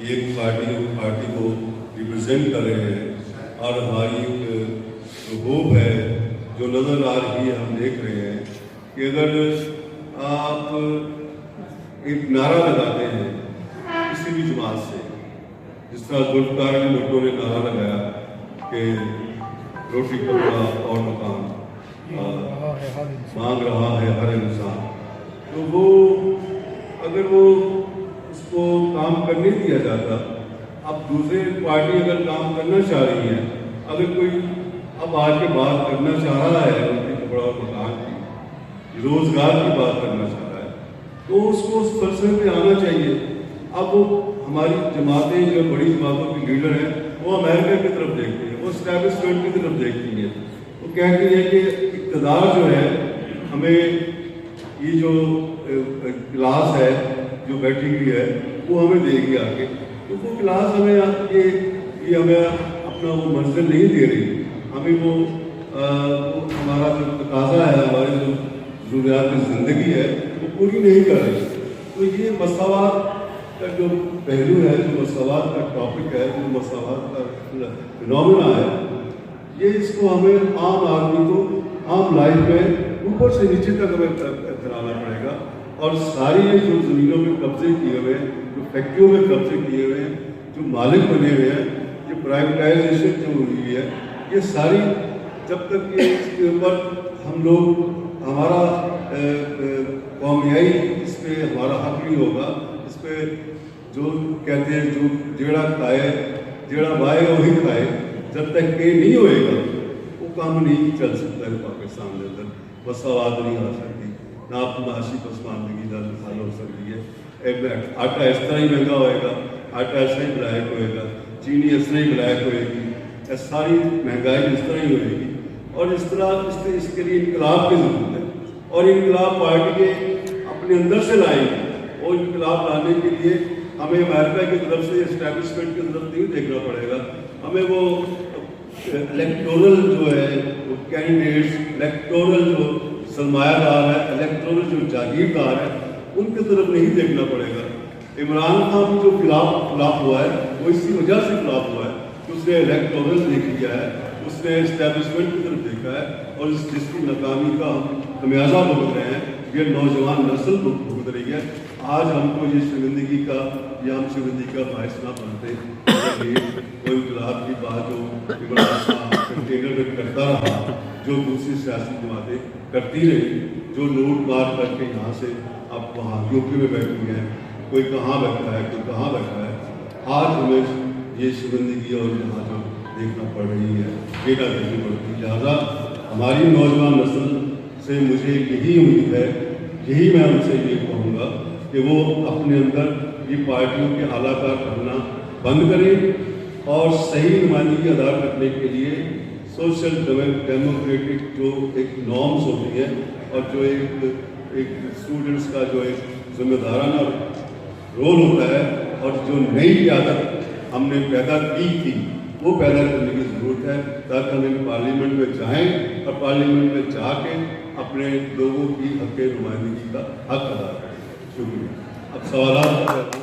ایک پارٹی کو ریپرزینٹ کر رہے ہیں، اور ہماری ایک ہوپ ہے جو نظر آ رہی ہے، ہم دیکھ رہے ہیں کہ اگر آپ ایک نعرہ لگاتے ہیں کسی بھی جماعت سے، جس طرح ذوالفقار علی بھٹو نے نعرہ لگایا کہ روٹی کپڑا اور مکان مانگ رہا ہے ہر انسان، تو وہ اگر وہ اس کو کام کرنے دیا جاتا، اب دوسرے پارٹی اگر کام کرنا چاہ رہی ہے، اگر کوئی اب آج کے بات کرنا چاہ رہا ہے روٹی کپڑا اور مکان کی، روزگار کی بات کرنا چاہ رہا ہے، تو اس کو اس فلسفے پہ آنا چاہیے۔ اب ہماری جماعتیں جو بڑی جماعتوں کی لیڈر ہیں وہ امریکہ کی طرف دیکھتی ہیں، وہ اسٹیبلشمنٹ کی طرف دیکھتی ہیں، وہ کہتی ہیں کہ اقتدار جو ہے ہمیں یہ جو کلاس ہے جو بیٹھی ہوئی ہے وہ ہمیں دے گی آگے، تو وہ کلاس ہمیں یہ ہمیں اپنا وہ منزل نہیں دے رہی، ہمیں وہ ہمارا جو تقاضا ہے، ہماری جو ضروریات زندگی ہے وہ پوری نہیں کر رہی۔ تو یہ مساوات کا جو پہلو ہے، جو مساوات کا ٹاپک ہے، جو مساوات کا فنومینا ہے، یہ اس کو ہمیں عام آدمی کو عام لائف میں اوپر سے نیچے تک ہمیں کرانا پڑے گا، اور ساری جو زمینوں میں قبضے کیے ہوئے ہیں، جو فیکٹریوں میں قبضے کیے ہوئے ہیں، جو مالک بنے ہوئے ہیں، یہ پرائیویٹائزیشن جو ہوئی ہے، یہ ساری جب تک کہ اس کے اوپر ہم لوگ ہمارا قومیائی اس پہ ہمارا حق نہیں ہوگا، اس پہ جو کہتے ہیں جو جیڑا کھائے جیڑا بائے وہی کھائے، جب تک کہ نہیں ہوئے گا وہ کام نہیں چل سکتا ہے پاکستان کے اندر، مساوات نہیں آ سکتی، نہ معاشی پسماندگی نہ حل ہو سکتی ہے۔ آٹا اس طرح ہی مہنگا ہوئے گا، آٹا اس طرح ہی بلیک ہوئے گا، چینی اس طرح ہی بلیک ہوئے گی، ساری مہنگائی اس طرح ہی ہوئے گی، اور اس طرح اس کے لیے انقلاب کی ضرورت ہے، اور انقلاب پارٹی کے اپنے اندر سے لائیں گے، اور انقلاب لانے کے لیے ہمیں امریکہ کی طرف سے اسٹیبلشمنٹ کی طرف نہیں دیکھنا پڑے گا، ہمیں وہ الیکٹورل جو ہے وہ کینڈیڈیٹس، الیکٹورل جو سرمایہ دار ہے، الیکٹورل جو جاگیردار ہے، ان کی طرف نہیں دیکھنا پڑے گا۔ عمران خان جو خلاف ہوا ہے وہ اسی وجہ سے خلاف ہوا ہے کہ اس نے الیکٹورل دیکھ لیا ہے، اس نے اسٹیبلشمنٹ کی طرف دیکھا ہے، اور جس کی ناکامی کا ہم خمیازہ بھگت رہے ہیں، یہ نوجوان نسل بھگت رہی ہے۔ آج ہم کو یہ شرمندگی کا یا ہم شرمندگی کا باعث نہ بنتے وہ انقلاب کی بات جو عمران خان کنٹینر میں کرتا رہا، جو دوسری سیاسی جماعتیں کرتی رہی، جو لوٹ مار کر کے یہاں سے اب وہاں یو پی میں بیٹھے ہیں، کوئی کہاں بیٹھا ہے، کوئی کہاں بیٹھا ہے، آج ہمیں یہ شرمندگی اور یہاں جو دیکھنا پڑ رہی ہے یہ نہ دیکھنی پڑتی۔ لہٰذا ہماری نوجوان نسل سے مجھے یہی امید ہے، یہی میں ان سے یہ کہوں گا کہ وہ اپنے اندر یہ پارٹیوں کے اعلیٰ کار کرنا بند کریں، اور صحیح نمائندگی ادا کرنے کے لیے سوشل ڈیموکریٹک جو ایک نارمس ہوتی ہیں، اور جو ایک اسٹوڈنٹس کا جو ایک ذمہ دارانہ رول ہوتا ہے، اور جو نئی قیادت ہم نے پیدا کی تھی وہ پیدا کرنے کی ضرورت ہے، تاکہ ہم پارلیمنٹ میں جائیں اور پارلیمنٹ میں جا کے اپنے لوگوں کی حق نمائندگی کا حق ادا کریں۔ شکریہ۔ اب سوالات